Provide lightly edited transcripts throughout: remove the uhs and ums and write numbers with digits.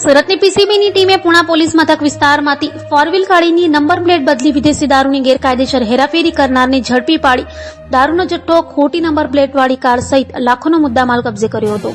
સુરતની પીસીબીની ટીમે પુણા પોલીસ મથક વિસ્તારમાંથી ફોર વ્હીલ ગાડીની નંબર પ્લેટ બદલી વિદેશી દારૂની ગેરકાયદેસર હેરાફેરી કરનારને ઝડપી પાડી દારૂનો જથ્થો, ખોટી નંબર પ્લેટવાળી કાર સહિત લાખોનો મુદ્દામાલ કબજે કર્યો હતો.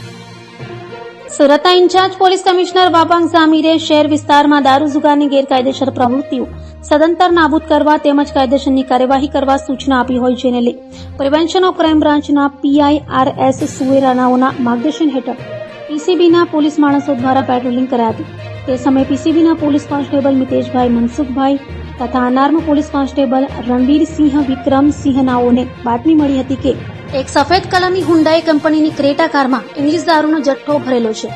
સુરતના ઇન્ચાર્જ પોલીસ કમિશનર વાબાંગ ઝામીરે શહેર વિસ્તારમાં દારૂ જુગારની ગેરકાયદેસર પ્રવૃત્તિઓ સદંતર નાબૂદ કરવા તેમજ કાયદેસરની કાર્યવાહી કરવા સૂચના આપી હોય, જેને લઈ પ્રિવેન્શન ઓફ ક્રાઇમ બ્રાન્ચના PIRS સુવેરાનાઓના માર્ગદર્શન હેઠળ પીસીબીના પોલીસ માણસો દ્વારા પેટ્રોલિંગ કરાઈ હતી. તે સમયે પીસીબીના પોલીસ કોન્સ્ટેબલ મિતેશભાઈ મનસુખભાઈ તથા અનાર્મ પોલીસ કોન્સ્ટેબલ રણવીરસિંહ વિક્રમસિંહનાઓને બાતમી મળી હતી કે એક સફેદ કલરની હુન્ડાઈ કંપનીની ક્રેટા કારમાં ઇંગ્લિશ દારૂનો જથ્થો ભરેલો છે,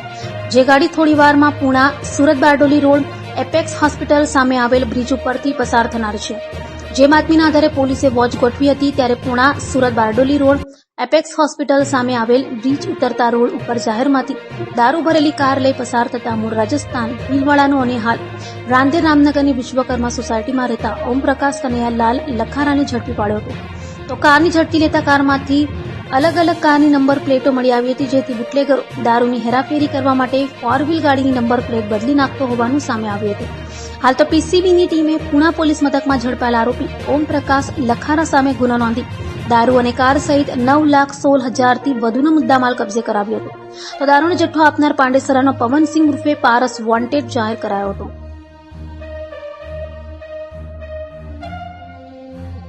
જે ગાડી થોડીવારમાં Puna Surat Bardoli road apex hospital સામે આવેલ બ્રિજ ઉપરથી પસાર થનાર છે. જે બાતમીના આધારે પોલીસે વોચ ગોઠવી હતી, ત્યારે Puna Surat Bardoli road apex hospital સામે આવેલ બ્રિજ ઉતરતા રોડ ઉપર જાહેરમાંથી દારૂ ભરેલી કાર લઈ પસાર થતા મૂળ રાજસ્થાન ભીલવાડાનો અને હાલ રાંદેર રામનગરની વિશ્વકર્મા સોસાયટીમાં રહેતા ઓમપ્રકાશ કનૈયાલાલ લખારાને ઝડપી પાડ્યો હતો. તો કારની ઝડપી લેતા કારમાંથી અલગ અલગ કારની નંબર પ્લેટો મળી આવી હતી, જેથી બુટલેગરો દારૂની હેરાફેરી કરવા માટે ફોર વ્હીલ ગાડીની નંબર પ્લેટ બદલી નાખતો હોવાનું સામે આવ્યું હતું. હાલ તો પીસીબીની ટીમે પુણા પોલીસ મથકમાં ઝડપાયેલ આરોપી ઓમપ્રકાશ લખારા સામે ગુનો નોંધી દારૂ અને કાર સહિત 9,16,000થી વધુનો મુદ્દામાલ કબજે કરાવ્યો હતો. તો દારૂનો જથ્થો આપનાર પાંડેસરાનો પવનસિંહ ઉર્ફે પારસ વોન્ટેડ જાહેર કરાયો હતો.